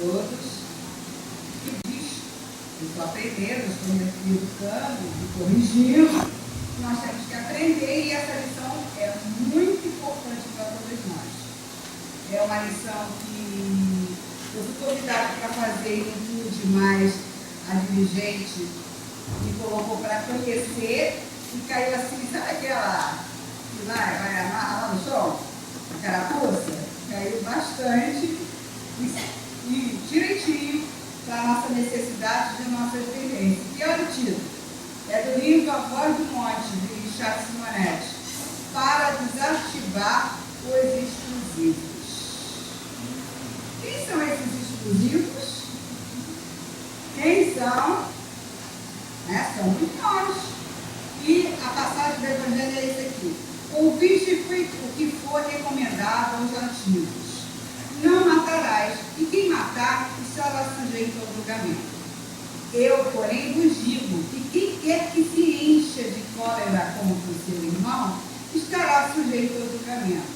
todos. Que diz, eu estou aprendendo, estou me educando, me corrigindo. Nós temos que aprender e essa lição é muito importante para todos nós. É uma lição que eu fui convidada para fazer em Jude, mas a dirigente me colocou para conhecer e caiu assim, sabe aquela que vai amarrar lá no chão? A carapuça? Caiu bastante e direitinho para a nossa necessidade de nossa experiência. E olha o título, é do livro A Voz do Monte, de Richard Simonetti, para desativar os exclusivos. Quem são esses exclusivos? Quem são? Somos nós. E a passagem do Evangelho é esse aqui. Ouviste o que foi recomendado aos antigos. Não matarás, e quem matar estará sujeito ao julgamento. Eu, porém, vos digo que quem quer que se encha de cólera contra o seu irmão, estará sujeito ao julgamento.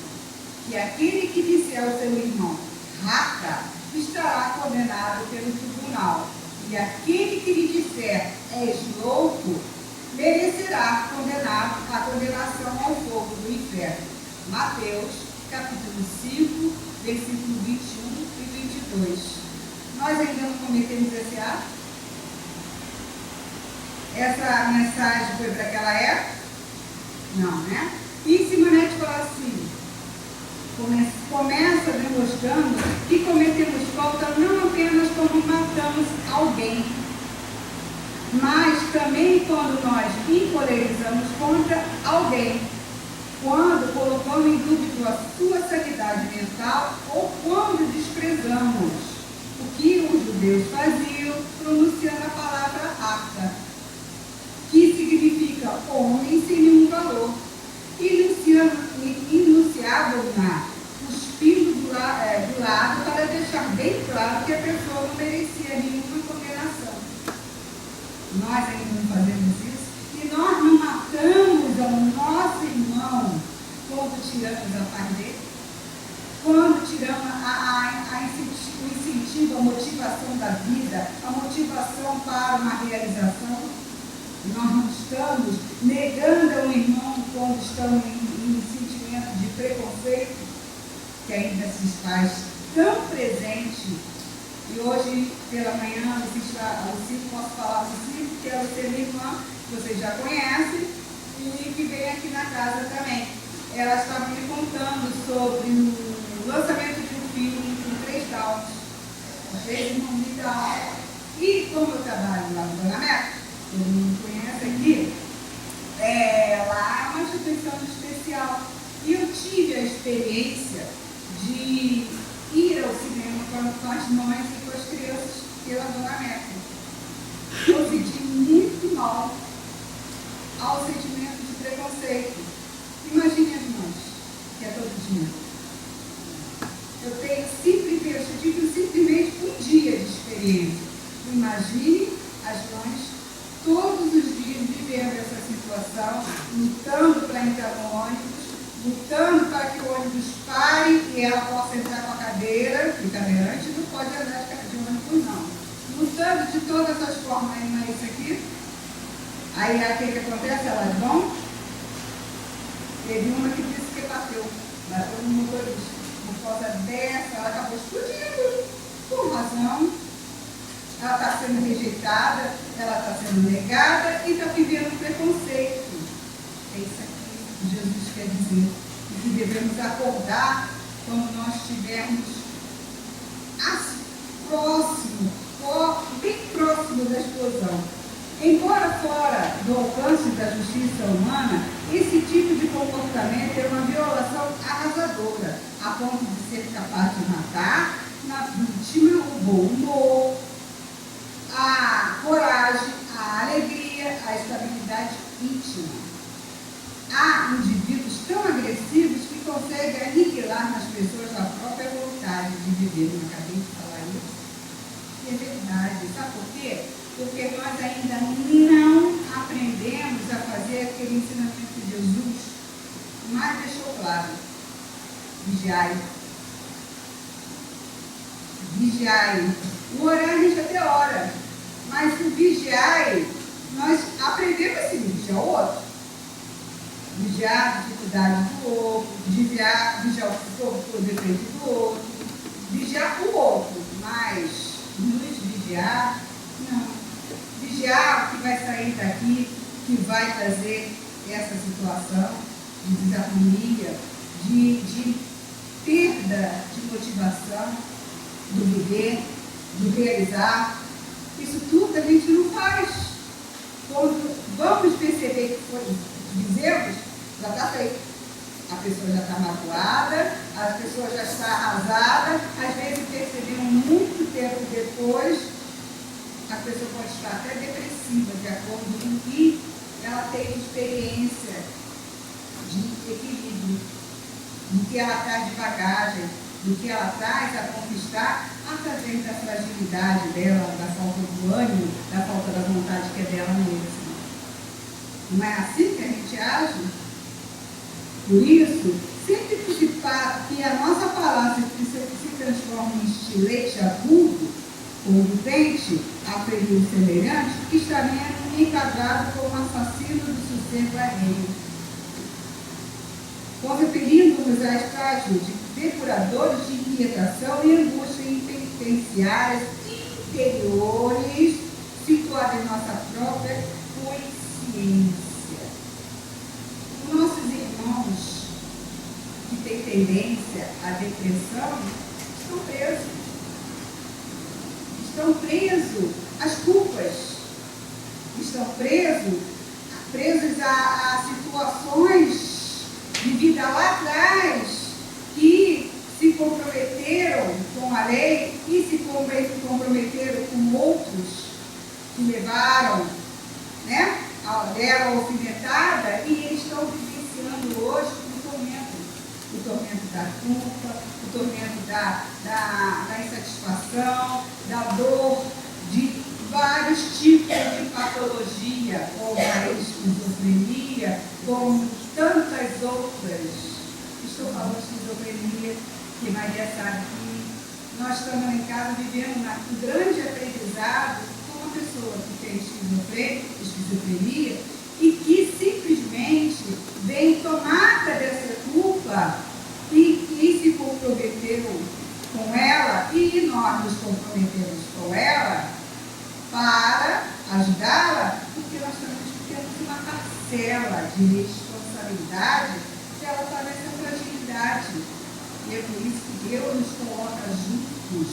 Que aquele que disser ao seu irmão, raca, estará condenado pelo tribunal. E aquele que lhe disser, és louco, merecerá a condenação ao fogo do inferno. Mateus, capítulo 5, versículo 21 e 22. Nós ainda não cometemos esse ato? Essa mensagem foi para aquela época? Não, né? E Simonetti fala assim, começa demonstrando que cometemos falta não apenas quando matamos alguém, mas também quando nós encolerizamos contra alguém, quando colocamos em dúvida a sua sanidade mental ou quando desprezamos o que os judeus faziam pronunciando a palavra raca, que significa homem sem nenhum valor, enunciavam-na cuspindo do lado para deixar bem claro que a pessoa não merecia nenhuma condenação. Nós ainda não fazemos isso e nós não matamos ao nosso irmão quando tiramos a paz dele, quando tiramos o incentivo, a motivação da vida, a motivação para uma realização. Nós não estamos negando ao irmão quando estamos em sentimento de preconceito, que ainda se faz tão presente. E hoje, pela manhã, o Cico, posso falar do Cico, que é o seu irmã, que vocês já conhecem, e que veio aqui na casa também. Ela estava me contando sobre o lançamento de um filme com 3 Downs, 3 irmãos de Down. E como eu trabalho lá no Dona Meca, todo mundo conhece aqui, lá é uma instituição especial. E eu tive a experiência de ir ao cinema com as mães e com as crianças pela Dona Meca. Eu senti muito mal ao sentimento de preconceito. Imagine as mães, que é todo dia. Eu tive simplesmente um dia de experiência. Imagine as mães todos os dias vivendo essa situação, lutando para entrar no ônibus, lutando para que o ônibus pare e ela possa entrar com a cadeira, porque cadeirante não pode andar de ônibus não. Lutando de todas as formas, não é isso aqui? Aí o que acontece? Elas vão. Teve uma que disse que bateu no motorista. Por causa dessa, ela acabou explodindo, por razão. Ela está sendo rejeitada, ela está sendo negada e está vivendo preconceito. É isso aqui que Jesus quer dizer. E que devemos acordar quando nós estivermos bem próximo da explosão. Embora fora do alcance da justiça humana, esse tipo de comportamento é uma violação arrasadora, a ponto de ser capaz de matar na vítima o bom humor, a coragem, a alegria, a estabilidade íntima. Há indivíduos tão agressivos que conseguem aniquilar nas pessoas a própria vontade de viver. Eu acabei de falar isso. E é verdade. Sabe por quê? Porque nós ainda não aprendemos a fazer aquele ensinamento que Jesus mais deixou claro. Vigiai. vigiai. O orar a gente até ora, mas o vigiai, nós aprendemos assim, vigiar o outro. Vigiar a dificuldade do outro, vigiar o defeito do outro, vigiar o outro, mas nos vigiar, não. Vigiar o que vai sair daqui, que vai trazer essa situação de desarmonia, de perda de motivação, do viver, do realizar. Isso tudo a gente não faz. Quando vamos perceber que foi, dizemos, já está feito. A pessoa já está magoada, a pessoa já está arrasada, às vezes percebemos muito tempo depois, a pessoa pode estar até depressiva, de acordo com o que ela teve experiência de equilíbrio, do que ela traz de bagagem, do que ela traz a conquistar através da fragilidade dela, da falta do ânimo, da falta da vontade que é dela mesma. Não é assim que a gente age? Por isso, sempre que a nossa palavra se transforma em estilete agudo, ou do dente a ferir o semelhante, estaremos enquadrados como assassinos do sossego alheio, conferindo-nos a estágio de depuradores de inquietação e angústia em penitenciárias interiores, situadas em nossa própria consciência. Os nossos irmãos que têm tendência à depressão estão presos. Estão presos às culpas. Estão presos a situações de vida lá atrás que se comprometeram com a lei e se comprometeram com outros que levaram, né, deram alfinetada, e eles estão vivenciando hoje o tormento da culpa, o tormento da insatisfação, da dor, de vários tipos de patologia, como a esquizofrenia, como tantas outras. Estou falando de esquizofrenia, que Maria sabe que nós estamos lá em casa vivendo um grande aprendizado com uma pessoa que tem esquizofrenia e que simplesmente vem tomada dessa culpa e se comprometeu com ela, e nós nos comprometemos com ela para ajudá-la, porque nós temos uma parcela de responsabilidade que ela está nessa fragilidade. E é por isso que Deus nos coloca juntos.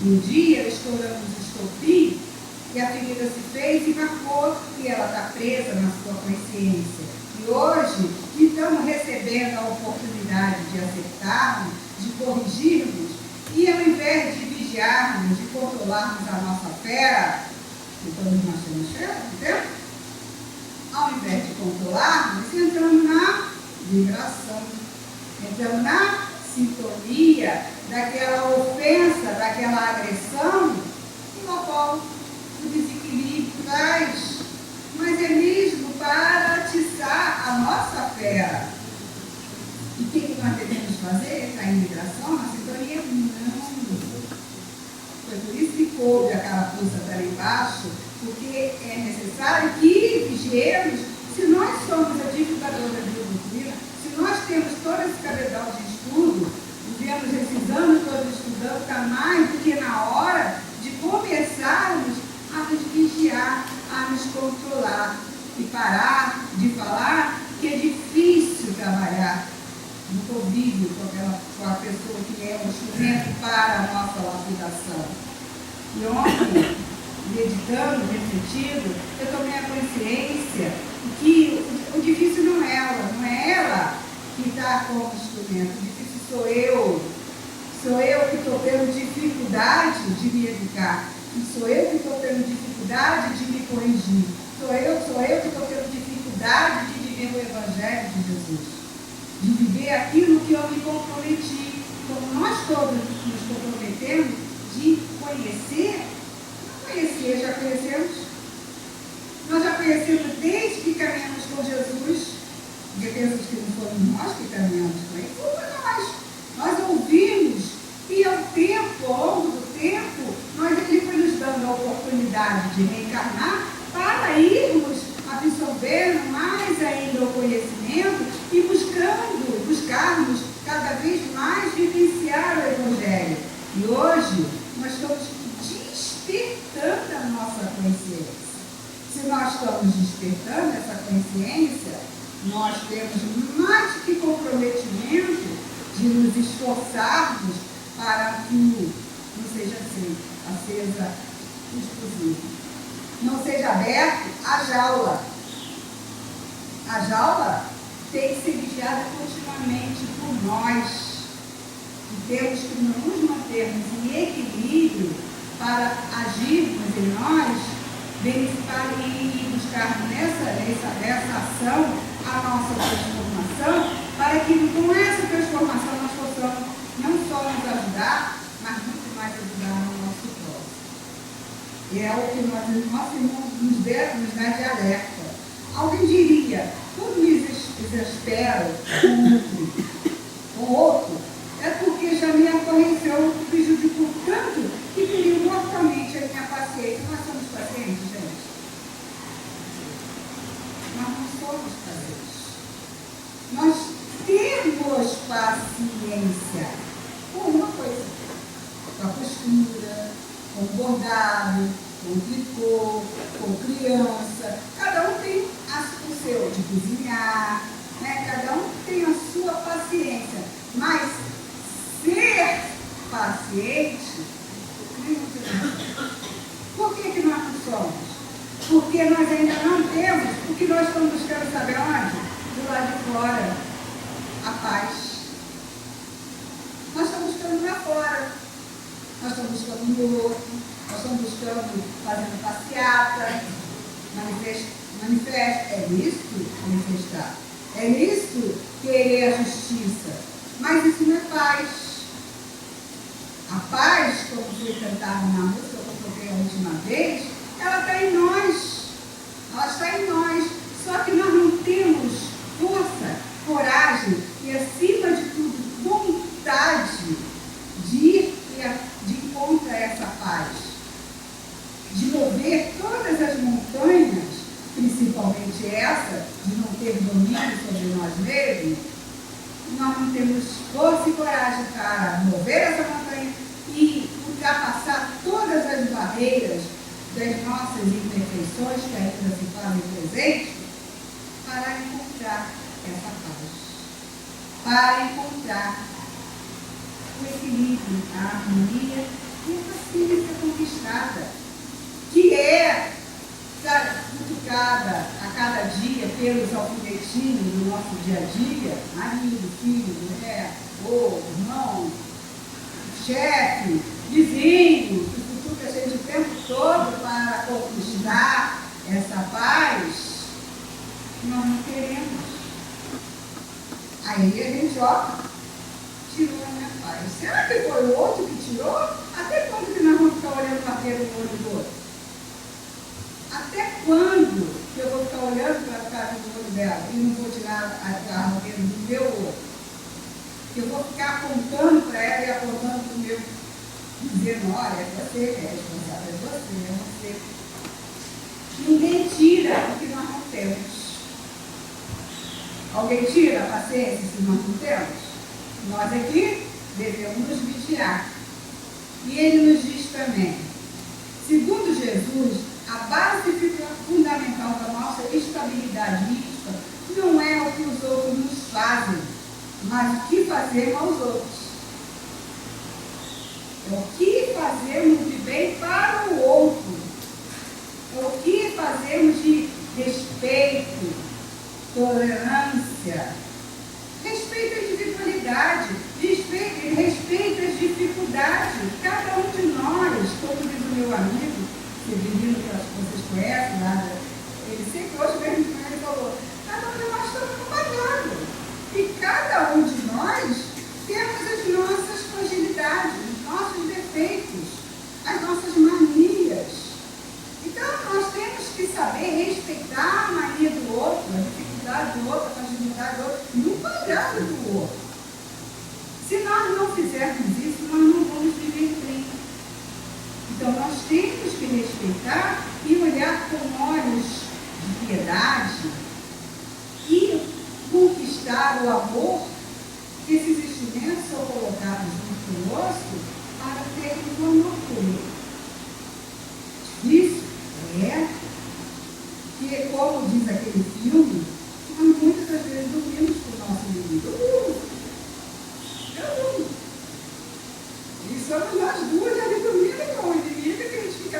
Um dia estouramos o estopim e a ferida se fez e marcou, e ela está presa na sua consciência. E hoje, que estamos recebendo a oportunidade de acertarmos, de corrigirmos, e ao invés de vigiarmos, de controlarmos a nossa fera, que todos nós temos fera, entendeu? Ao invés de controlarmos, entramos na vibração, entramos na sintonia daquela ofensa, daquela agressão, no qual o desequilíbrio traz, mas é mesmo para atiçar a nossa fera. E o que nós devemos fazer? Está em vibração, na sintonia? Não. Foi por isso que coube a carapuça para embaixo, porque é necessário que vigiemos. Se nós somos a divulgadora da biodoutrina, se nós temos todo esse cabedal de estudo, vivemos esses anos todos estudando, está mais do que na hora de começarmos a nos vigiar, a nos controlar e parar de falar que é difícil trabalhar no convívio com a pessoa que é um instrumento para a nossa lapidação. E ontem, meditando, refletindo, eu tomei a consciência que o difícil não é ela que está como instrumento, o difícil sou eu que estou tendo dificuldade de me educar, sou eu que estou tendo dificuldade de me corrigir, sou eu que estou tendo dificuldade de viver o Evangelho de Jesus, de viver aquilo que eu me comprometi, como nós todos nos comprometemos, de conhecer. Não conhecer, já conhecemos. Nós já conhecemos desde que caminhamos com Jesus, porque pensamos que não fomos nós que caminhamos com Ele, fomos nós. Nós ouvimos E ao longo do tempo, ele foi nos dando a oportunidade de reencarnar para irmos absorvendo mais ainda o conhecimento e buscarmos cada vez mais vivenciar o Evangelho. E hoje, nós estamos despertando a nossa consciência. Se nós estamos despertando essa consciência, nós temos mais que comprometimento de nos esforçarmos para que não seja acesa o dispositivo. Não seja aberto a jaula. A jaula tem que ser vigiada continuamente por nós. E temos que nos mantermos em equilíbrio para agirmos em nós, verificar e buscar nessa ação a nossa transformação, para que com essa transformação nós possamos não só nos ajudar, mas muito mais ajudar no nosso próximo. E é o que nosso irmão nos dá de alerta. Alguém diria, quando me exaspero com outro, é porque já me ocorreu que prejudicou tanto que feriu mortalmente a minha paciência. Nós somos pacientes, gente? Nós não somos pacientes. Nós temos paciência com uma coisa, com a costura, com o bordado, com o tricô, com criança. Cada um tem o seu de cozinhar, né? Cada um tem a sua paciência. Mas ser paciente, por que nós não somos? Porque nós ainda não temos o que nós estamos buscando, saber onde? Do lado de fora, a paz. Nós estamos buscando lá fora, nós estamos buscando no outro, nós estamos buscando fazendo passeata, manifesta, é isso manifestar, é isso querer a justiça, mas isso não é paz. A paz, como foi cantado na música que eu toquei a última vez, ela está em nós, ela está em nós, só que nós não temos força, coragem e, acima de tudo, vontade de ir de encontro a essa paz, de mover todas as montanhas, principalmente essa, de não ter domínio sobre nós mesmos. Nós não temos força e coragem para mover essa montanha e ultrapassar todas as barreiras das nossas imperfeições que ainda se fazem presentes para encontrar essa paz, para encontrar o equilíbrio, a harmonia e a paciência conquistada, que é cutucada a cada dia pelos alfinetinhos do nosso dia a dia, marido, filho, mulher, avô, irmão, chefe, vizinho, que cutuca a gente o tempo todo para conquistar essa paz, nós não queremos. Aí a gente, tirou a minha paz. Será que foi o outro que tirou? Até quando que nós vamos ficar olhando para ter no olho do outro? Até quando que eu vou ficar olhando para a cara do olho dela e não vou tirar a arradeira do meu olho? Eu vou ficar apontando para ela e apontando para o meu, dizendo, olha, é você que é responsável, é você. Ninguém tira o que nós não temos. Alguém tira a paciência se nós não temos? Nós aqui devemos nos vigiar. E ele nos diz também, segundo Jesus, a base fundamental da nossa estabilidade íntima não é o que os outros nos fazem, mas o que fazemos aos outros. É o que fazemos de bem para o outro. É o que fazemos de respeito, tolerância, respeito à individualidade, respeito às dificuldades. Cada um de nós, como diz o meu amigo, Severino, que vocês conhecem, lá, ele sempre, hoje mesmo, ele falou, cada um de nós estamos trabalhando. E cada um de nós temos as nossas fragilidades, os nossos defeitos, as nossas manias. Então, nós temos que saber respeitar a mania do outro, a dificuldade do outro, a fragilidade do outro, e não cobrar do outro. Se nós não fizermos isso, nós não vamos viver bem. Então, nós temos que respeitar e olhar com olhos de piedade e conquistar o amor que esses instrumentos são colocados junto conosco para termos o amor por ele. Difícil? É. Que, como diz aquele filme, nós muitas das vezes dormimos com o nosso inimigo. E somos nós duas ali dormindo com o inimigo, que a gente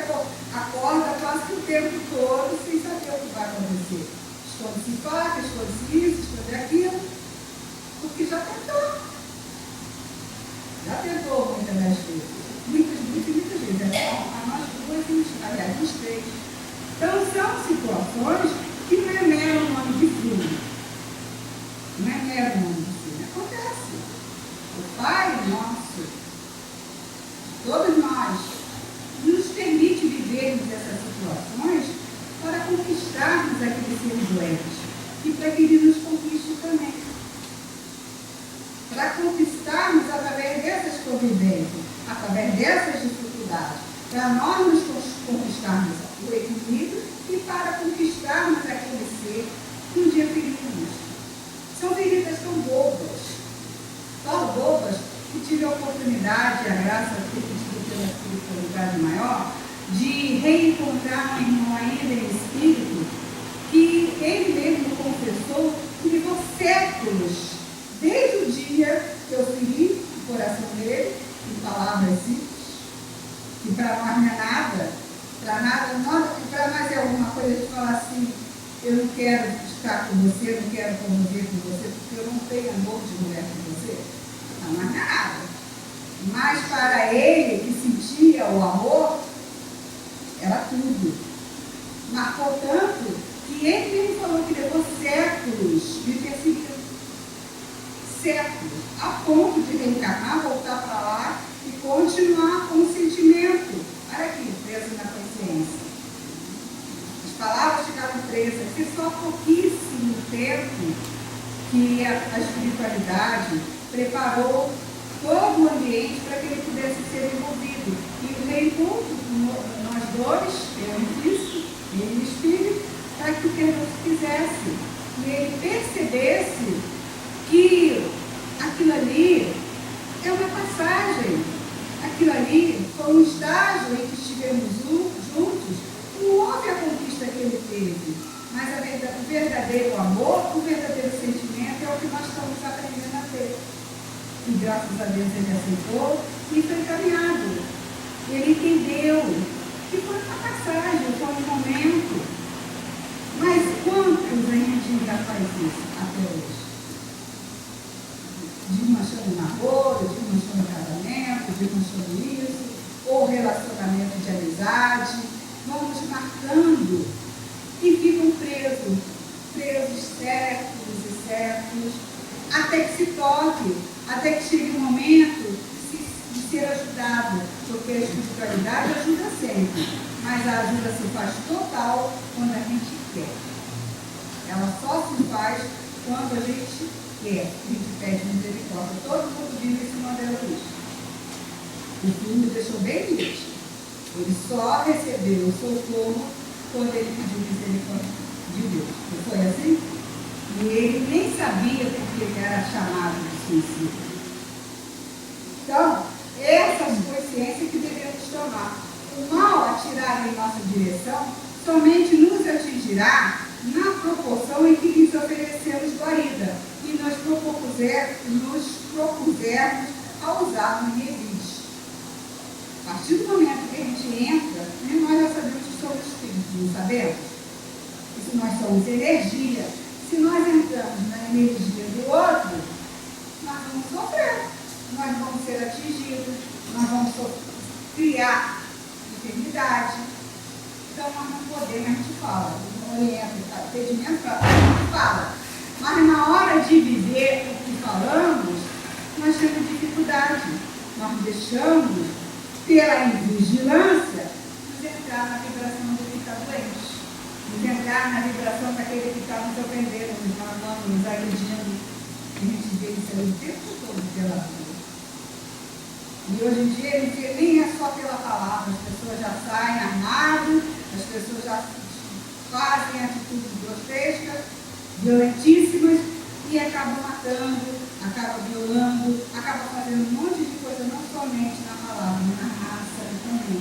acorda quase que o tempo todo sem saber o que vai acontecer. Esconde-se faca, esconde-se isso, esconde aquilo, porque já tentou. Já tentou muitas das vezes. Muitas vezes. A nós duas, aliás, os três. Então, são situações que não é mero nome de filme. Não é mero nome de filme. Acontece. O Pai nosso, todos nós, nos permite vivermos essas situações para conquistarmos aqueles seres doentes e para que Ele nos conquiste também. Para conquistarmos através dessas convivências, através dessas dificuldades, para nós nos conquistarmos o equilíbrio e para conquistarmos aquele ser que um dia ferimos. São feridas tão bobas, que tive a oportunidade, a graça de ter pedido pela espiritualidade maior, de reencontrar um irmão ainda em espírito, que ele mesmo confessou que levou séculos, desde o dia que eu feri o coração dele, em palavras simples, que para nós não é nada, para nós é alguma coisa de falar assim, eu não quero estar com você, eu não quero conviver com você, porque eu não tenho amor de mulher com você. Não é nada. Mas para ele, que sentia o amor, era tudo. Marcou tanto que ele mesmo falou que levou séculos me perseguindo. Séculos. A ponto de reencarnar, voltar para lá e continuar com o sentimento. Olha aqui, preso na consciência. As palavras ficaram presas. E só há pouquíssimo tempo que a espiritualidade preparou todo o ambiente para que ele pudesse ser envolvido. E o reencontro com nós dois, eu em Cristo, ele em Espírito, para que o Deus fizesse. E ele percebesse que aquilo ali é uma passagem. Aquilo ali foi um estágio em que estivemos juntos. Não houve a conquista que ele teve, mas o verdadeiro amor, o verdadeiro sentimento é o que nós estamos aprendendo a ter. E graças a Deus ele aceitou e foi encaminhado. Ele entendeu que foi uma passagem, foi um momento. Mas quantos a gente ainda faz isso até hoje? Desmanchando namoro, desmanchando casamento, desmanchando isso, ou relacionamento de amizade, vamos marcando e ficam presos séculos e séculos, até que se toque, até que chegue um momento de ser ajudado, porque a espiritualidade ajuda sempre, mas a ajuda se faz total quando a gente quer. Ela só se faz quando a gente quer, a gente pede misericórdia. Todo mundo vive esse modelo hoje. O filme deixou bem nítido. Ele só recebeu o socorro quando ele pediu misericórdia de Deus. Não foi assim? E ele nem sabia porque ele era chamado de suicídio. Então, essa consciência que devemos tomar. O mal atirado em nossa direção somente nos atingirá na proporção em que lhes oferecemos guarida e nos propusermos a usar no revis. A partir do momento que a gente entra, nós já sabemos que somos espíritos, não sabemos? E se nós somos energia, se nós entramos na energia do outro, nós vamos sofrer, nós vamos ser atingidos, nós vamos criar enfermidade. Então nós não podemos, a gente fala, não orienta, impedimento, a gente fala. Mas na hora de viver o que falamos, nós temos dificuldade. Nós deixamos, pela invigilância, nos entrar na vibração do que está doente. Nos entrar na vibração daquele que está nos ofendendo, nos mandando, nos agredindo. A gente vê isso aí o tempo todo pela vida. E hoje em dia nem é só pela palavra, as pessoas já saem armadas, as pessoas já fazem atitudes grotescas, violentíssimas, e acabam matando, acabam violando, acabam fazendo um monte de coisa, não somente na palavra, mas na raça também,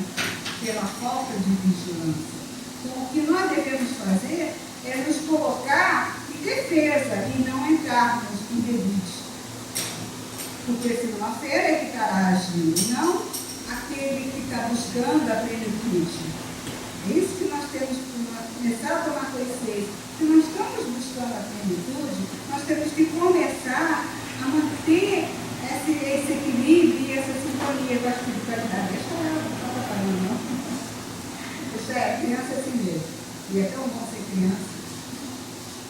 pela falta de vigilância. Então, o que nós devemos fazer é nos colocar em defesa e não entrarmos em debate. Porque senão a feira ficará agindo, não aquele que está buscando a plenitude. É isso que nós temos que começar a tomar consciência. Se nós estamos buscando a plenitude, nós temos que começar a manter esse equilíbrio e essa sintonia com a espiritualidade. Deixa ela, não está trabalhando, não. Deixa ela, criança é assim mesmo. E é tão bom ser criança.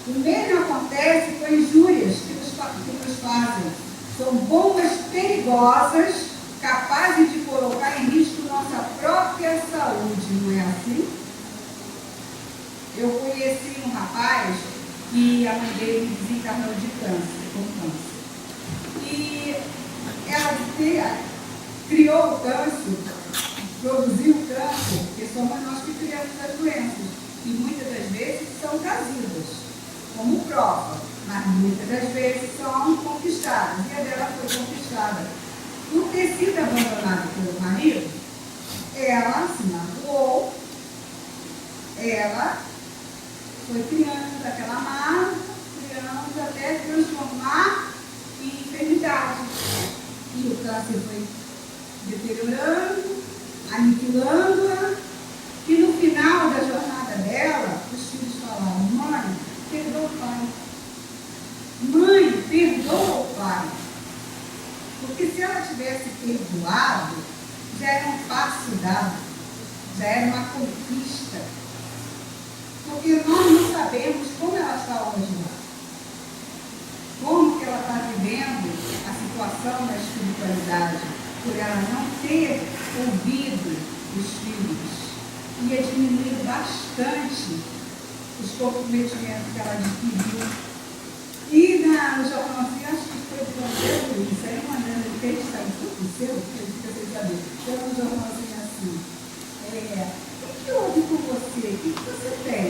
O mesmo acontece com injúrias que nos fazem. São bombas perigosas, capazes de colocar em risco nossa própria saúde, não é assim? Eu conheci um rapaz que a mãe dele desencarnou de câncer, com câncer. E ela criou o câncer, produziu o câncer, porque somos nós que criamos as doenças. E muitas das vezes são trazidas como prova, mas muitas das vezes são conquistadas. E a dela foi conquistada. Por ter sido abandonada pelo marido, ela se magoou, ela foi criando aquela marca, criando até transformar em enfermidade. E o câncer foi deteriorando, aniquilando-a, e no final da jornada dela, os filhos falaram: mãe, perdoa o pai. Mãe, perdoa o pai. Porque se ela tivesse perdoado, já era um passo dado, já era uma conquista. Porque nós não sabemos como ela está hoje lá. Como que ela está vivendo a situação da espiritualidade, por ela não ter ouvido os filhos. Ia diminuir bastante os comprometimentos que ela adquiriu. E no jornalzinho, acho que foi do André Luiz, aí mandando ele fez, sabe, o seu, que ele fica sem saber. Foi um jornalzinho assim: o que houve com você? O que você tem?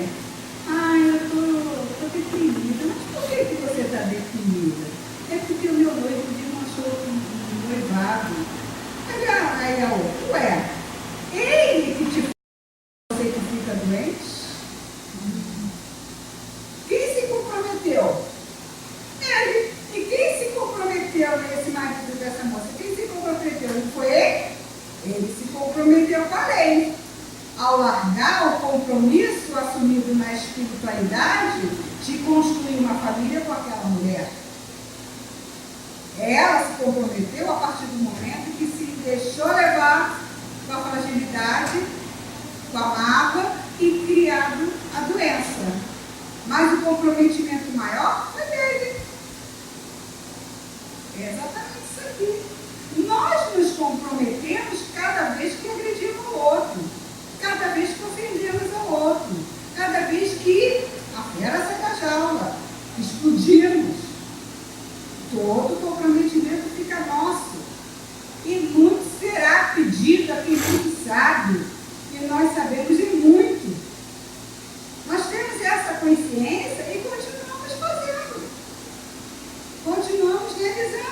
Eu estou deprimida. Mas por que você está deprimida? É porque o meu noivo desmanchou um noivado. Aí a outra: ué, ele que te faz você que fica doente? Quem se comprometeu? Ele. E quem se comprometeu nesse marido dessa moça? Quem se comprometeu? Não foi ele? Ele se comprometeu com a lei. Ao largar o compromisso assumido na espiritualidade de construir uma família com aquela mulher. Ela se comprometeu a partir do momento que se deixou levar com a fragilidade, com a mágoa e criado a doença. Mas o comprometimento maior foi dele. É exatamente isso aqui. Nós nos comprometemos cada vez que agredimos o outro, cada vez que ofendemos ao outro, cada vez que a fera sai da jaula, explodimos. Todo comprometimento fica nosso. E muito será pedido a quem muito sabe, e nós sabemos e muito. Nós temos essa consciência e continuamos fazendo. Continuamos realizando.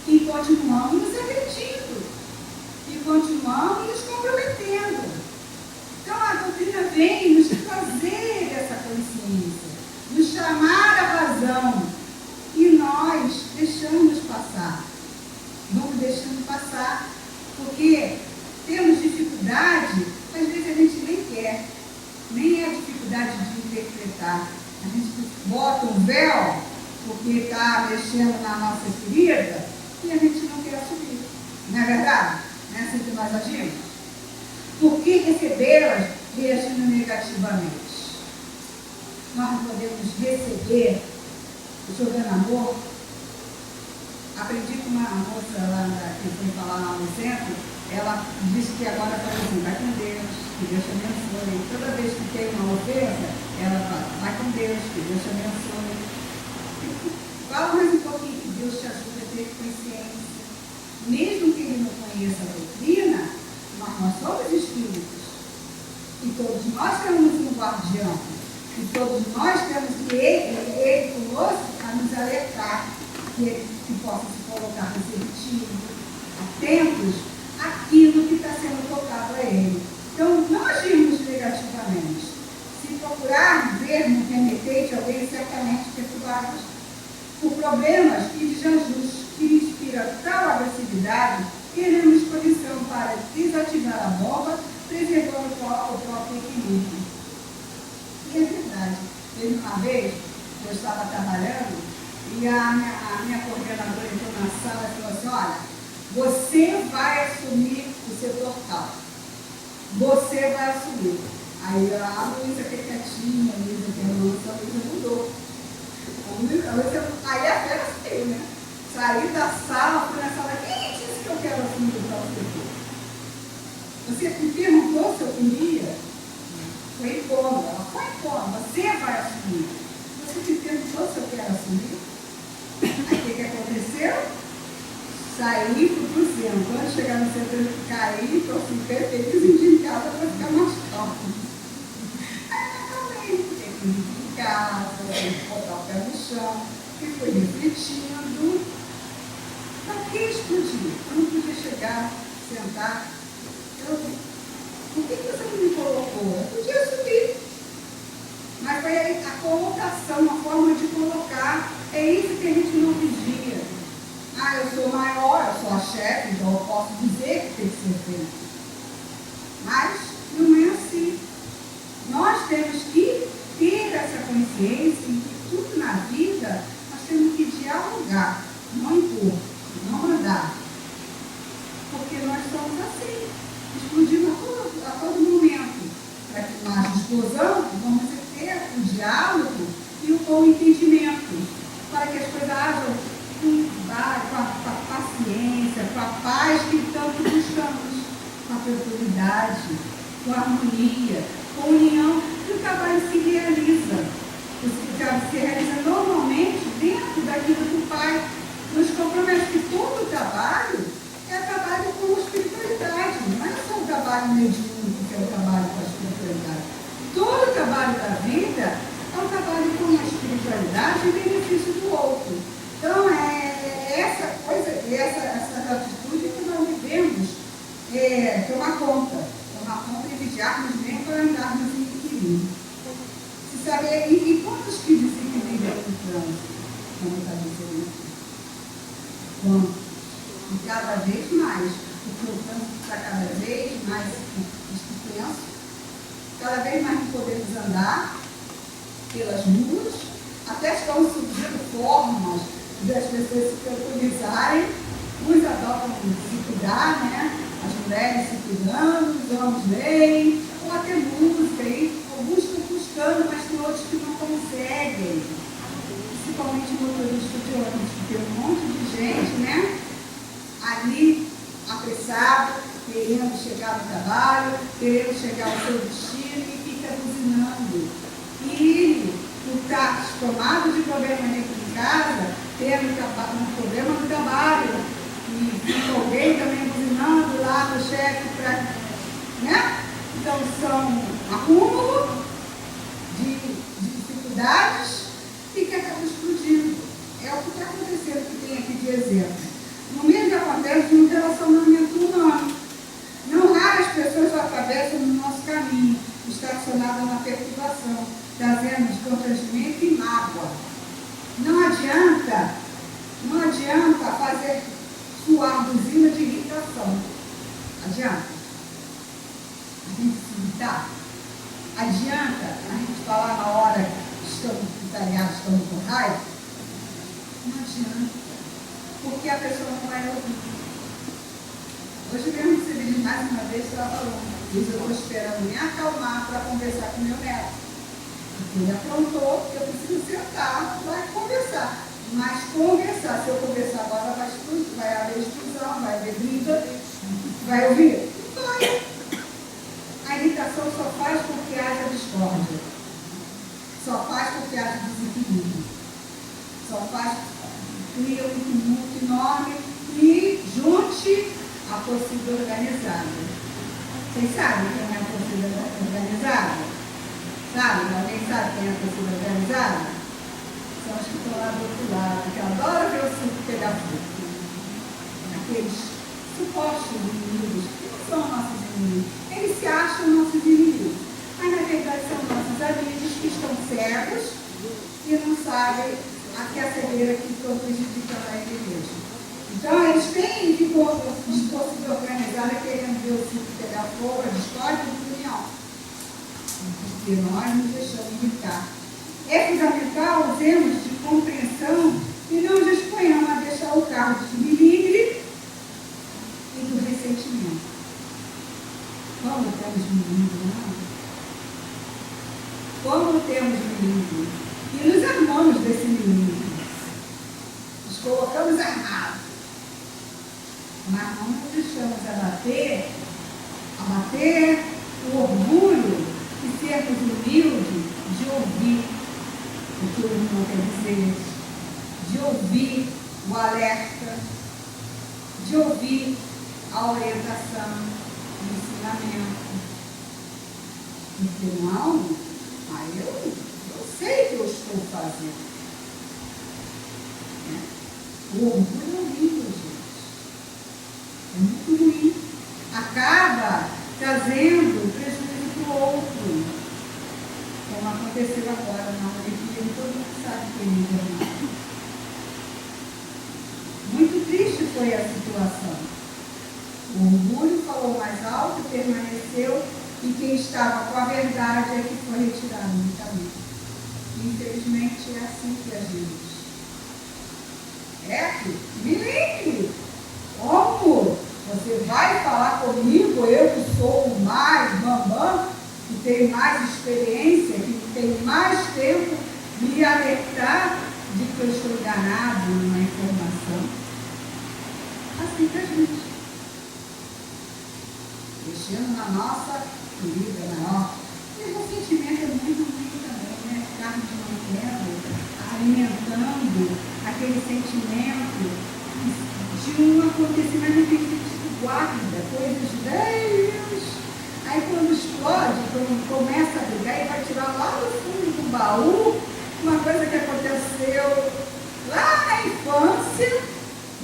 E continuamos nos agredindo. E continuamos nos comprometendo. Então a doutrina vem nos trazer essa consciência, nos chamar à razão. E nós deixamos passar. Vamos deixando passar. Porque temos dificuldade, às vezes a gente nem quer. Nem é a dificuldade de interpretar. A gente bota um véu porque está mexendo na nossa ferida e a gente não quer assumir. Não é verdade? Não é assim que nós agimos? Por que recebê-las reagindo negativamente? Nós não podemos receber jogando amor. Aprendi com uma moça lá que foi falar lá no centro. Ela disse que agora fala assim: vai com Deus, que Deus te abençoe. Toda vez que tem uma ofensa, ela fala: vai com Deus, que Deus te abençoe. Fala mais um pouquinho, que Deus te ajude a ter consciência. mesmo que ele não conheça a doutrina, mas nós somos espíritos. E todos nós temos um guardião. E todos nós temos que ele conosco a nos alertar, que possa se colocar receptivo, atentos àquilo que está sendo tocado a ele. Então, não agimos negativamente. Se procurar ver no remetente alguém certamente perturbados por problemas e desajustes que lhe inspira tal agressividade, teremos condição para desativar a bomba, preservando o próprio equilíbrio. E é verdade. Teve uma vez, eu estava trabalhando, e a minha coordenadora entrou na sala e falou assim, olha, você vai assumir o setor tal. Você vai assumir. Aí a Luísa que é quietinha, a Luísa que é mansa, a Luísa mudou. Aí a fera saiu, né? Saí da sala, fui na sala, quem disse que eu quero assumir o tal setor? Você me perguntou se eu queria? Foi como? Ela foi como? Você vai assumir. Você me perguntou se eu quero assumir? Aí o que aconteceu? Saí, fui pro centro. Quando chegar no centro, eu caí, estou super feliz em casa para ficar mais calmo. Aí eu também fiquei em casa, botar o pé no chão, e fui refletindo. Para que explodir? Eu não podia chegar, sentar. Por que você não me colocou? Eu podia subir. Mas foi a colocação, uma forma de colocar. É isso que a gente não vigia. Ah, eu sou maior, eu sou a chefe, então eu posso dizer que tem que ser feito. Mas não é assim. Nós temos que ter essa consciência de que tudo na vida nós temos que dialogar, não impor, não mandar. Porque nós somos assim, explodindo a todo momento. Para que na explosão vamos ter o diálogo e o bom entendimento, para que as coisas hajam com a paciência, com a paz que tanto buscamos, com a tranquilidade, com a harmonia, com a união, que o trabalho se realiza. O trabalho se realiza normalmente dentro daquilo que o Pai nos compromete, que todo o trabalho é trabalho com espiritualidade, não é só o trabalho mediúnico, que é o trabalho com a espiritualidade. Todo o trabalho da vida é um trabalho com a espiritualidade em benefício do outro. Então, essa coisa, essa atitude que nós devemos tomar conta e vigiarmos bem para andarmos em equilíbrio. Se saber, e quantos que desequilibram no trânsito, como está dizendo aqui? Quantos? E cada vez mais, porque o trânsito está cada vez mais extenso, cada vez mais não podemos andar pelas ruas, até estão surgindo formas das pessoas se tranquilizarem, uns adotam se cuidar, né? As mulheres se cuidando, os homens leem, ou até música, aí, alguns estão buscando, mas tem outros que não conseguem, principalmente motoristas de ônibus, porque tem um monte de gente, né? Ali, apressado, querendo chegar no trabalho, querendo chegar ao seu destino e fica buzinando. E por estar tomado de problema dentro de casa, tendo um problema no trabalho, e fica alguém também buzinando lá no chefe, né? Então são acúmulo de dificuldades e que acaba explodindo. É o que está acontecendo, que tem aqui de exemplo. No mesmo que acontece no relacionamento humano. Não raras pessoas atravessam no nosso caminho, estacionadas na perturbação, trazendo desconstrangimento e mágoa. Não adianta fazer suar buzina de irritação. Adianta? A gente se irritar? Adianta a gente falar na hora que estamos italianos, estamos com raiva? Não adianta. Porque a pessoa não vai ouvir. Hoje mesmo recebi mais uma vez que ela falou, diz, eu estou esperando me acalmar para conversar com meu neto. Porque ele aprontou, eu preciso sentar, vai conversar. Mas conversar, se eu conversar agora, vai haver exclusão, vai haver briga, vai ouvir? Não vai. A irritação só faz porque haja discórdia. Só faz porque haja desequilíbrio. Só faz cria um tumulto enorme e junte a torcida organizada. Vocês sabem quem é a torcida organizada? Sabe? Alguém sabe quem é a torcida organizada? São os que estão lá do outro lado, que adoram ver o circo pegar fogo. Aqueles supostos inimigos, que não são nossos inimigos. Eles se acham nossos inimigos. Mas na verdade são nossos amigos que estão cegos e não sabem a que a cegueira que estão prejudicando a ele mesmo. Então eles têm de torcida organizada querendo ver o circo pegar fogo, a discórdia e a união. Porque nós nos deixamos irritar. É fundamental usemos de compreensão e não nos exponhamos a deixar o carro de milímetro e do ressentimento. Como temos milímetro, não? Como temos milímetro? E nos armamos desse milímetro. Nos colocamos armados. Mas não nos deixamos abater o orgulho e sermos humildes de ouvir o que o irmão quer dizer, de ouvir o alerta, de ouvir a orientação, o ensinamento. Porque não, eu sei o que eu estou fazendo. O orgulho é horrível, gente. É muito ruim. Acaba trazendo prejuízo para o outro. Como aconteceu agora na Olimpíada, todo mundo sabe que ele enganado. Muito triste foi a situação. O orgulho falou mais alto, permaneceu, e quem estava com a verdade é que foi retirado do caminho. Infelizmente é assim que agimos. Me lembre, como você vai falar comigo, eu que sou o mais bambam, que tenho mais experiência, que tenho mais tempo, me alertar de que eu estou enganado numa informação? Assim que a gente, mexendo na nossa ferida maior. E o sentimento é muito ruim também, né? Carne de mantendo, alimentando aquele sentimento de um acontecimento que a gente guarda, coisas velhas. Aí quando explode, quando começa a brigar, ele vai tirar lá do fundo do baú uma coisa que aconteceu lá na infância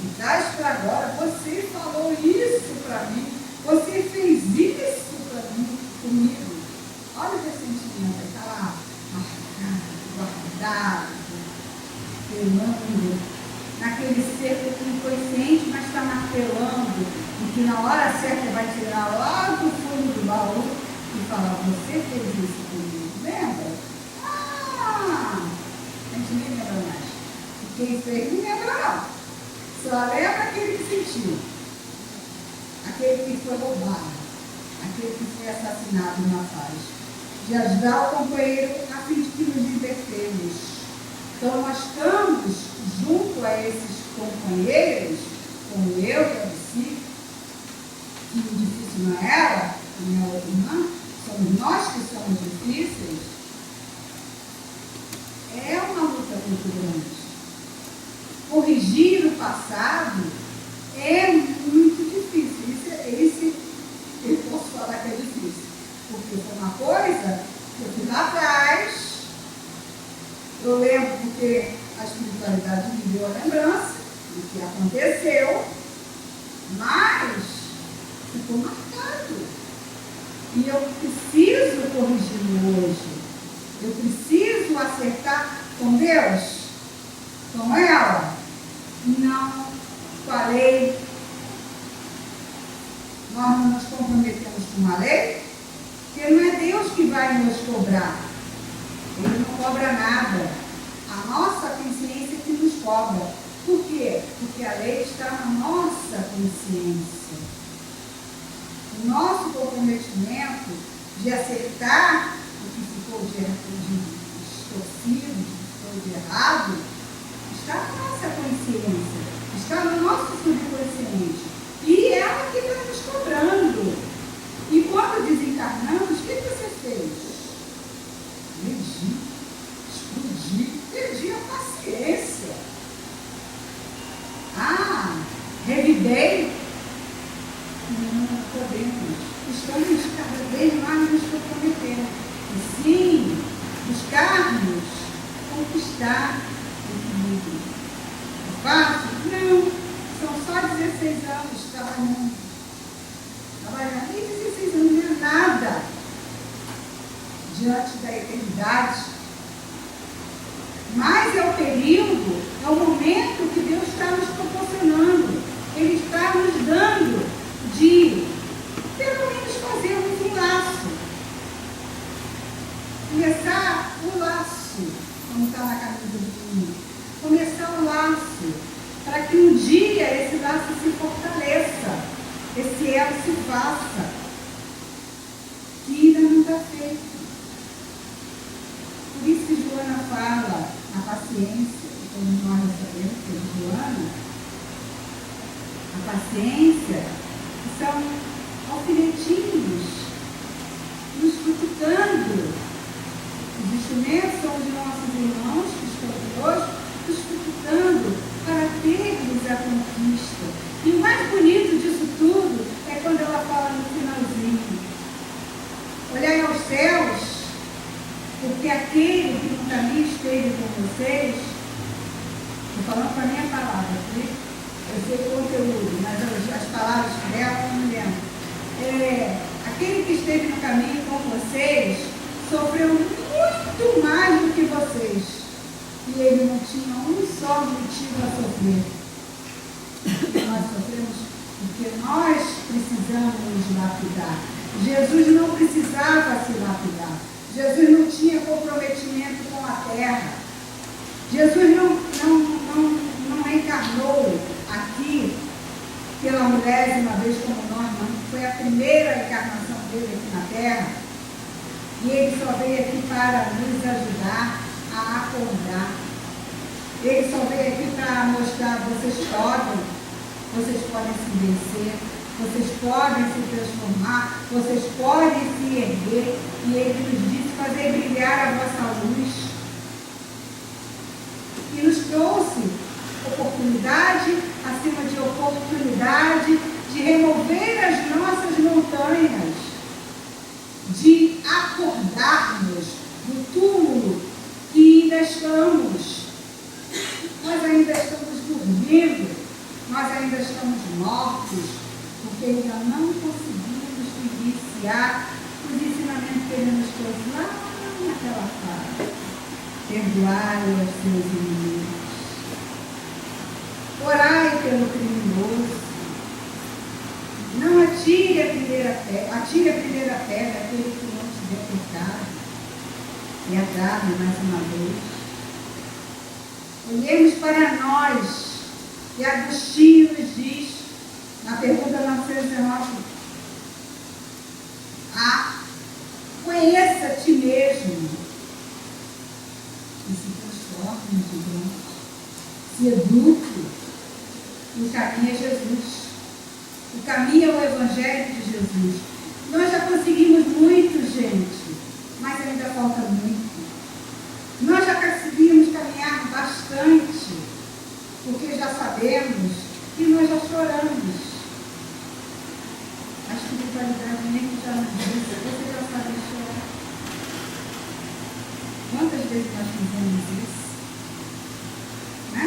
e traz para agora. Você falou isso para mim, você fez isso para mim, comigo. Olha o teu sentimento, está lá guardado, pelando, naquele cerco inconsciente, mas está martelando, e que na hora certa vai tirar lá do fundo do baú e falar, você fez isso comigo, lembra? A gente nem lembra mais. E quem fez não lembra não. Só lembra aquele que sentiu, aquele que foi roubado, aquele que foi assassinado na paz. De ajudar o companheiro a fim de que nos libertemos. Então nós estamos junto a esses companheiros, como eu, que é difícil, que o difícil não é ela, não é outra irmã, somos nós que somos difíceis. É uma luta muito grande. Corrigir o passado é muito difícil. Isso eu posso falar que é difícil. Porque foi uma coisa que eu fui lá atrás, eu lembro porque a espiritualidade me deu a lembrança do que aconteceu, mas ficou marcado. E eu preciso corrigi-lo hoje. Eu preciso acertar com Deus, com ela. Não falei. Nós não nos comprometemos com a lei, porque não é Deus que vai nos cobrar. Ele não cobra nada. A nossa consciência que nos cobra. Por quê? Porque a lei está na nossa consciência. O nosso comprometimento de acertar o que ficou de distorcido, o que ficou de errado, está na nossa consciência, está no nosso subconsciente. E ela que está nos cobrando. E quando desencarnamos, o que você fez? Perdi a paciência. Revidei. podemos. Estamos cada vez mais nos comprometendo. E sim, buscarmos conquistar o equilíbrio. É fácil? Não. São só 16 anos trabalhando. Nem 16 anos não é nada diante da eternidade. Mas é o período, é o momento que Deus está nos proporcionando. Ele está nos dando de, pelo menos, fazermos um laço. Começar o laço, como está na camisa do menino. Começar o laço, para que um dia esse laço se fortaleça, esse elo se faça, que ainda não está feito. Por isso que Joana fala, a paciência, como nós sabemos que é de Joana, a paciência são alfinetinhos, nos cutucando. Os instrumentos são de nossos irmãos que estão conosco, nos cutucando para termos a conquista. E o mais bonito disso tudo é quando ela fala no finalzinho: olhai aos céus, porque aquele que no caminho esteve com vocês, estou falando com a minha palavra, né? Eu sei o conteúdo, mas as palavras dela eu não lembro. Aquele que esteve no caminho com vocês sofreu muito mais do que vocês. E ele não tinha um só motivo a sofrer. Nós sofremos porque nós precisamos nos lapidar. Jesus não precisava se lapidar. Jesus não tinha comprometimento com a terra. Jesus não reencarnou aqui pela 10ª vez como nós, não. Foi a primeira encarnação dele aqui na terra. E ele só veio aqui para nos ajudar a acordar. Ele só veio aqui para mostrar: vocês podem se vencer, vocês podem se transformar, vocês podem se erguer. E ele nos disse: fazer brilhar a vossa luz. E nos trouxe oportunidade, acima de oportunidade, de remover as nossas montanhas, de acordarmos do túmulo que ainda estamos. Nós ainda estamos dormindo, nós ainda estamos mortos, porque ainda não conseguimos vivenciar os ensinamentos que ele nos trouxe lá naquela fase. Perdoai aos seus inimigos. Orai pelo criminoso. Não atire a primeira pedra aquele que não tiver pecado. E agarre mais uma vez. Olhemos para nós. E Agostinho nos diz, na pergunta 919, conheça a ti mesmo. E se transforme de Deus. Se eduque. O caminho é Jesus. O caminho é o Evangelho de Jesus. Nós já conseguimos muito, gente, mas ainda falta muito. Nós já conseguimos caminhar bastante, porque já sabemos e nós já choramos. A espiritualidade nem já nos disse: você já sabe chorar. Quantas vezes nós fizemos isso? Né?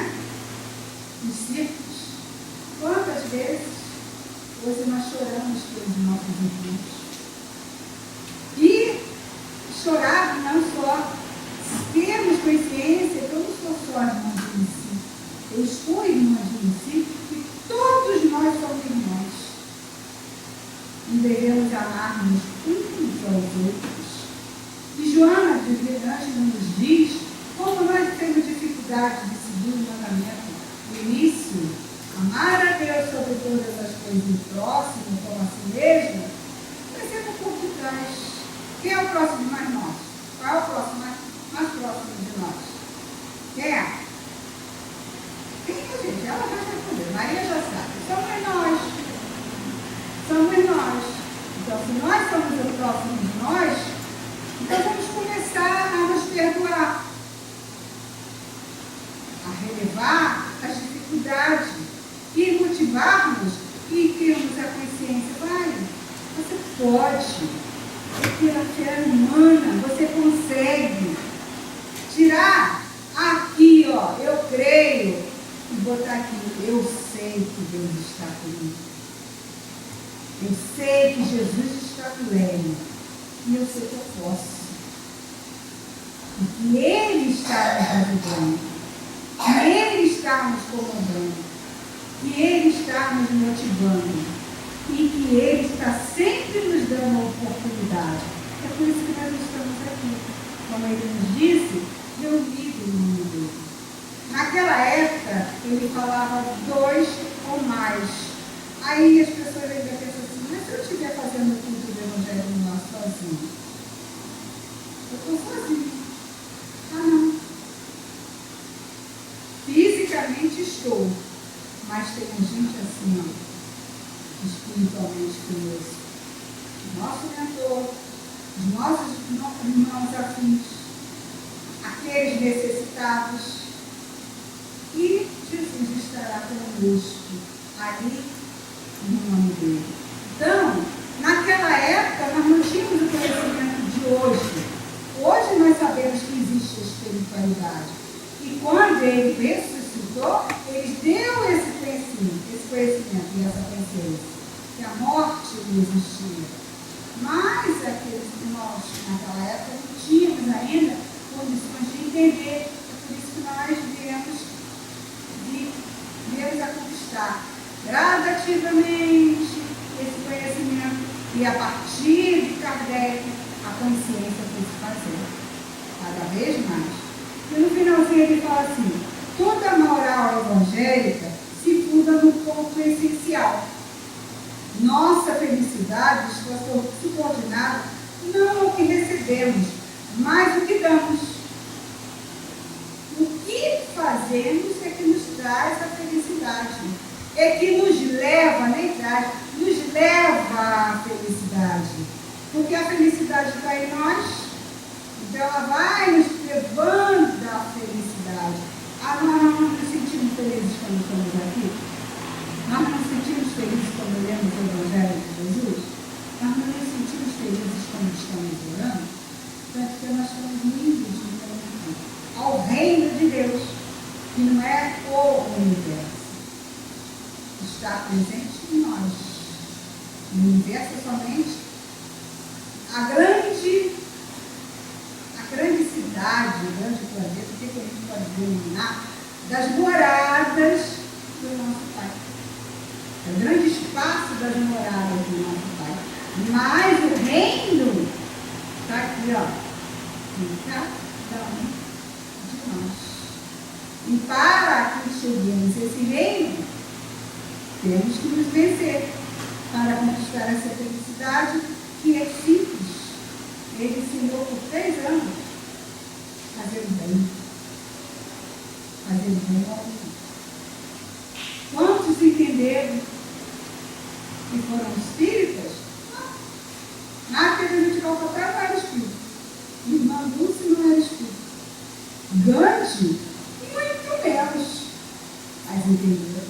Nos circos. Quantas vezes hoje nós choramos pelos nossos irmãos? E chorar não só, termos consciência que eu não sou só irmã de si, eu estou irmã de si, e todos nós somos irmãos. E devemos amar-nos uns aos outros. E Joana de Ângelo nos diz como nós temos dificuldade de seguir o mandamento. No início, amar a Deus sobre todas as coisas e o próximo como a si mesmo, vai ser um pouco de trás. Quem é o próximo mais nosso? Qual é o próximo mais próximo de nós? Quem é? Quem é, gente? Ela vai responder. Maria já sabe. Somos nós. Somos nós. Então, se nós somos o próximo de nós, então vamos começar a nos perdoar, a relevar as dificuldades e motivarmos e termos a consciência: vai, pode. Porque a fé é humana, você consegue tirar aqui, ó, eu creio, e botar aqui, eu sei que Deus está comigo. Eu sei que Jesus está comigo. E eu sei que eu posso. E que Ele está nos ajudando. Que Ele está nos comandando. Que Ele está nos motivando. E que Ele está sempre nos dando uma oportunidade. É por isso que nós estamos aqui. Como Ele nos disse, reunidos no nome dele. Naquela época, Ele falava 2 ou mais. Aí as pessoas ainda pensam assim, mas se eu estiver fazendo o culto do Evangelho nosso sozinho? Eu estou sozinho. Ah, não. Fisicamente estou, mas tem gente assim, ó, espiritualmente conosco. Nosso mentor, os nossos irmãos afins, aqueles necessitados, e Jesus estará conosco ali no nome dele. Então, naquela época, nós não tínhamos o conhecimento de hoje. Hoje nós sabemos que existe a espiritualidade. E quando ele ressuscitou, ele deu esse conhecimento e essa consciência, que a morte não existia. Mas aqueles que nós, naquela época, não tínhamos ainda condições de entender. É por isso que nós viemos a conquistar gradativamente esse conhecimento. E a partir de Kardec, a consciência foi se fazer cada vez mais. E no finalzinho ele fala assim, toda a moral evangélica se funda no ponto essencial. Nossa felicidade está subordinada não ao que recebemos, mas o que damos. O que fazemos é que nos traz a felicidade. É que nos leva, nem traz, nos leva à felicidade. Porque a felicidade está em nós, então ela vai nos levando à felicidade. Ah, nós não nos sentimos felizes quando estamos aqui? Nós não nos sentimos felizes quando lemos o Evangelho de Jesus? Nós não nos sentimos felizes quando estamos orando? Então é porque nós estamos indo de ao reino de Deus, que não é o universo. Está presente em nós. O universo é somente a grande cidade, o grande planeta, o que a gente pode denominar, das moradas do nosso Pai. É o grande espaço das moradas do nosso Pai. Mas o reino está aqui, ó, em cada um de nós. E para que cheguemos a esse reino, temos que nos vencer para conquistar essa felicidade que é simples. Ele ensinou por 3 anos fazer o bem. Fazer o bem ao mundo. Quantos entenderam que foram espíritas? Nada que a gente volta atrás não era espírita. Irmã Dulce não era espírita. Gandhi, muito menos. Mas entenderam.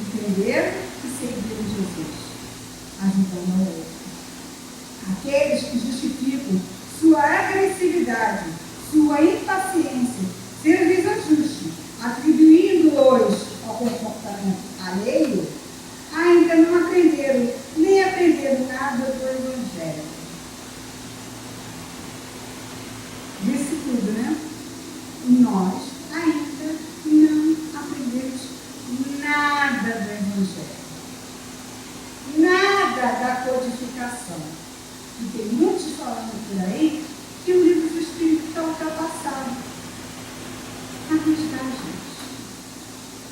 Entenderam e seguiram Jesus. Ajudando ao outro. Aqueles que justificam sua agressividade, sua impaciência, seu desajuste, atribuindo-os ao comportamento alheio, ainda não aprenderam, nem aprenderam nada do Evangelho. Disse tudo, né? Nós ainda não aprendemos nada do Evangelho. Nada da codificação. E tem muitos falando por aí que o livro do Espírito está ultrapassado. Mas não está, gente.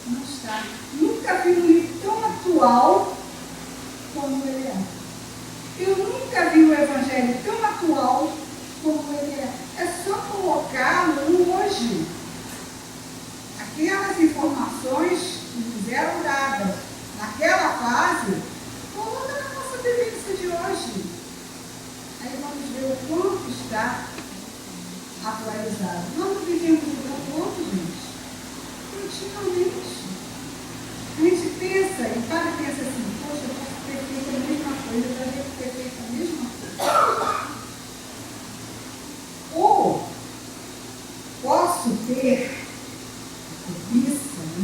Não está. Nunca vi um livro tão atual como ele é. Eu nunca vi o Evangelho tão atual como ele é. É só colocá-lo no hoje. Aquelas informações que nos eram dadas naquela fase, coloca na nossa vivência de hoje. Aí vamos ver o quanto está atualizado. Nós não vivemos no outro, gente. Continuamente. A gente pensa e para e pensa assim, poxa, eu posso ter feito a mesma coisa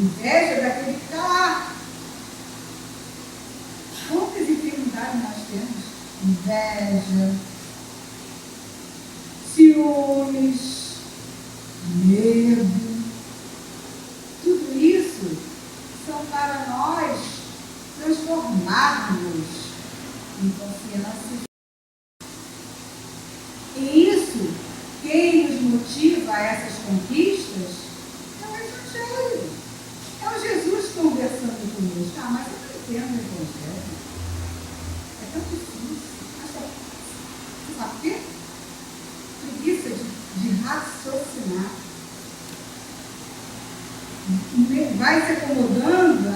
Inveja daquele que está lá. Quantas enfermidades nós temos? Inveja, ciúmes, medo. Tudo isso são para nós transformarmos em confiança. E isso, quem nos motiva a essas conquistas, é o Evangelho. É o Jesus conversando conosco. Ah, mas eu não entendo o Evangelho. É tão difícil. Você sabe o quê? Preguiça de raciocinar. Vai se acomodando,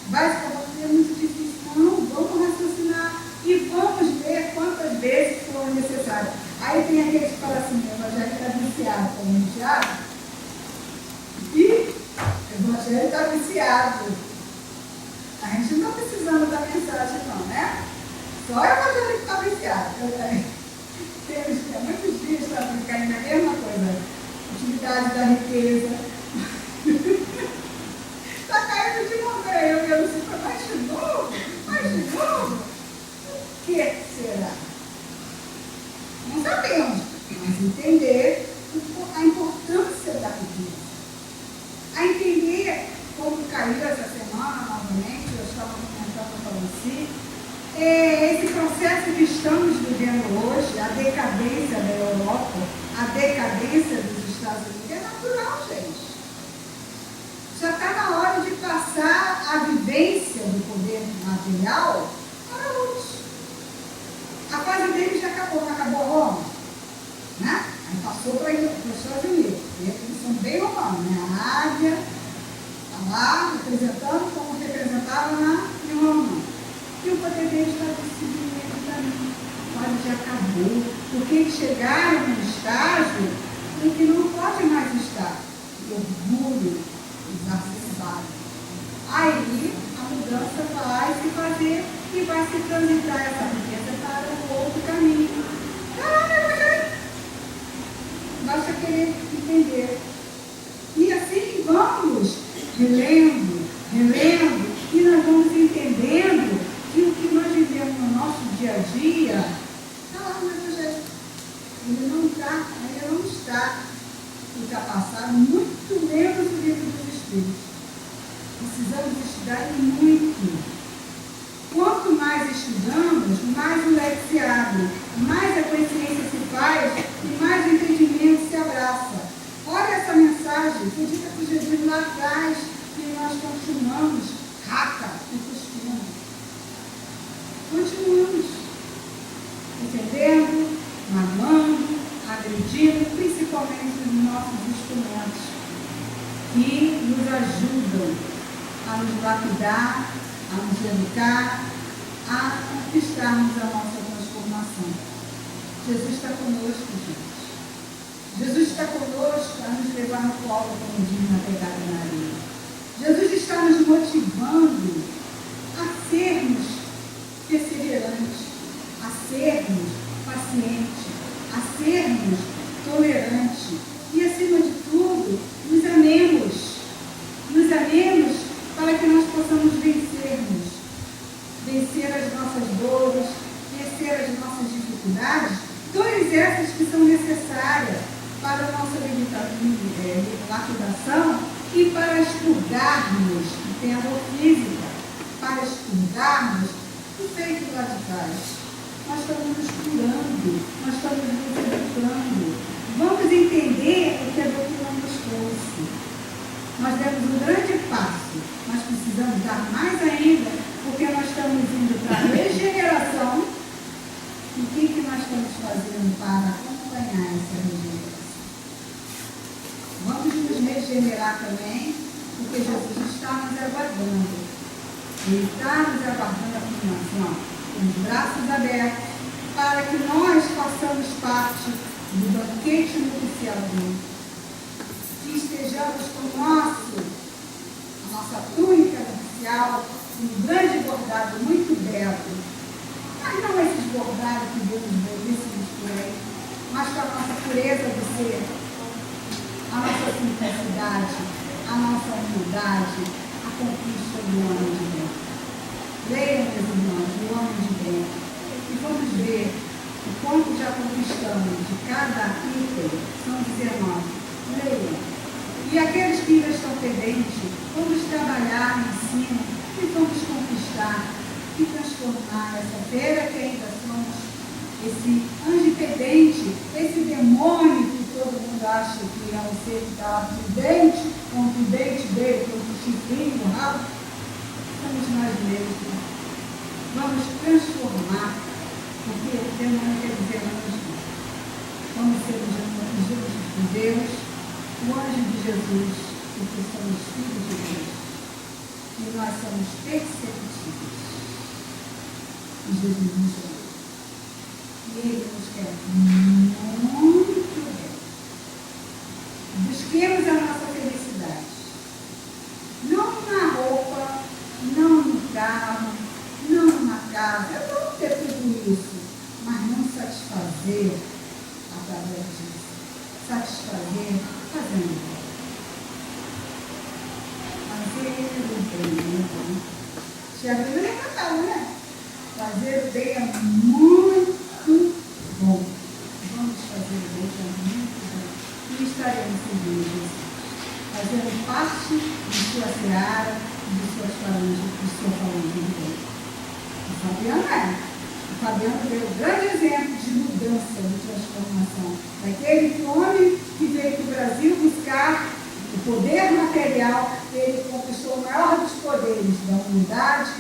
vai se acomodando, é muito difícil. Não, vamos raciocinar e vamos ver quantas vezes for necessário. Aí tem aqueles que falam assim, o Evangelho está viciado, como o Tiago. E o Evangelho está viciado. A gente não está precisando da mensagem não, né? Só o Evangelho que está viciado. Temos muitos dias para aplicar na mesma coisa. Utilidade da riqueza. Está caindo de novo. Eu não sei, mais de novo? Mais de novo? O que será? Não sabemos, mas entender a importância da riqueza. A entender como caiu essa semana novamente, eu estava comentando para você, esse processo que estamos vivendo hoje, a decadência da Europa, a decadência dos Estados Unidos, é natural, gente. Já está na hora de passar a vivência do poder material para outros. A fase deles já acabou, não acabou Roma, né? Aí passou para os Estados Unidos. Eles são bem romanos, né? A Ásia está lá representando como representava em Roma. E o poder deles está decidindo também. Quase já acabou. Porque eles chegaram num estágio em que não pode mais estar. O orgulho exacerbado. Aí a mudança vai se fazer e vai se transitar essa riqueza para um outro caminho. Basta querer entender. E assim vamos relendo, e nós vamos entendendo que o que nós vivemos no nosso dia a dia está lá no Evangelho. Ele não está ultrapassado, muito menos o livro dos Espíritos. Precisamos estudar muito. Quanto mais estudamos, mais o leque se abre, mais a consciência se faz e mais o entendimento se abraça. Olha essa mensagem que dita por Jesus lá atrás, que nós continuamos raca e cuspindo. Continuamos entendendo, magoando, agredindo, principalmente os nossos instrumentos, que nos ajudam a nos lapidar, a nos educar, a conquistarmos a nossa transformação. Jesus está conosco, gente. Jesus está conosco a nos levar no colo, como diz na pegada na areia. Jesus está nos motivando a sermos perseverantes, a sermos pacientes, a sermos tolerantes e, acima de tudo, nos amemos. Nos amemos para que nós possamos vencer as nossas dores, vencer as nossas dificuldades, dores essas que são necessárias para a nossa lapidação e para expurgarmos, que tem a dor física, para expurgarmos o feito lá de trás. Nós estamos nos curando, nós estamos nos educando. Vamos entender o que a doutrina nos trouxe. Nós demos um grande passo, mas precisamos dar mais ainda, porque nós estamos indo para a regeneração. E o que nós estamos fazendo para acompanhar essa regeneração? Vamos nos regenerar também, porque Jesus está nos aguardando. Ele está nos aguardando a continuação, com os braços abertos, para que nós façamos parte do banquete nupcial dele. Que estejamos com a nossa túnica nupcial, um grande bordado muito belo. Mas não esses bordados que Deus nos deu, belíssimos por aí, mas com a nossa pureza de ser, a nossa simplicidade, a nossa humildade, a conquista do homem de bem. Leiam, meus irmãos, o homem de bem. E vamos ver o quanto já conquistamos de cada item. São 19. Leiam. E aqueles que ainda estão pendentes, vamos trabalhar em cima e vamos conquistar e transformar essa feira que ainda somos, esse anjo pendente, esse demônio que todo mundo acha que é um ser que está lá prudente, com o prudente dele, com o chifrinho no rabo, somos nós mesmos. Vamos transformar, porque o demônio quer dizer anjo. Vamos ser os anjos de Deus, o anjo de Jesus, porque somos filhos de Deus. E nós somos perceptíveis. E Jesus nos ama. E Ele nos quer muito bem. Busquemos a nossa felicidade. Não na roupa, não no carro, não numa casa. É bom ter tudo isso, mas não satisfazer através disso. Satisfazer fazendo bem. Fazer o bem, né? Tiago nem cantava, né? Fazer o bem é muito bom. Vamos fazer o bem, que é muito bom. E estaremos servindo Jesus, fazendo parte de sua seara, de sua falange de bem. O Fabiano O Fabiano deu um grande exemplo de mudança, de transformação. Daquele homem que veio para o Brasil buscar o poder material, ele conquistou o maior dos poderes, da humildade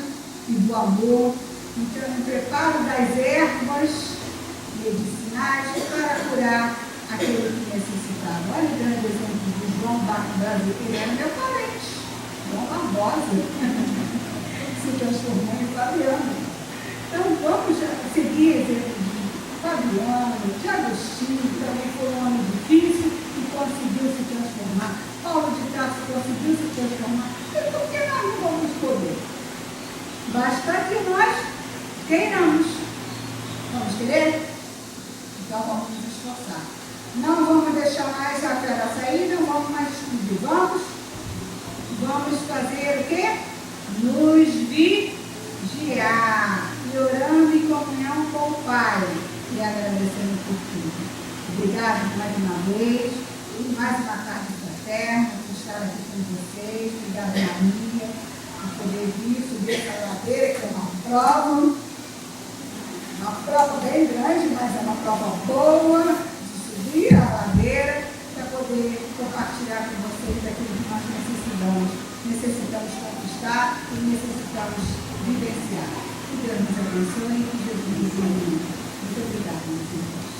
e do amor. Então, o preparo das ervas medicinais para curar aquele que necessitava. Olha o grande exemplo de João Brasil. Ele era meu parente, João Barbosa. Se transformou em Fabiano. Então, vamos seguir o exemplo de Fabiano, de Agostinho, que também foi um homem difícil e conseguiu se transformar. Paulo de Tarso conseguiu se transformar. E por que nós não vamos poder? Basta que nós queiramos. Vamos querer? Então vamos nos esforçar. Não vamos deixar mais a fera sair, não vamos mais esconder. Vamos fazer o quê? Nos vigiar. E orando em comunhão com o Pai. E agradecendo por tudo. Obrigado mais uma vez. E mais uma tarde fraterna por estar aqui com vocês. Obrigada, Maria, por poder vir, subir essa ladeira, que é uma prova bem grande, mas é uma prova boa de subir a ladeira para poder compartilhar com vocês aquilo que nós necessitamos conquistar e necessitamos vivenciar. Que Deus nos abençoe e que Jesus nos ilumine. Muito obrigada, meus irmãos.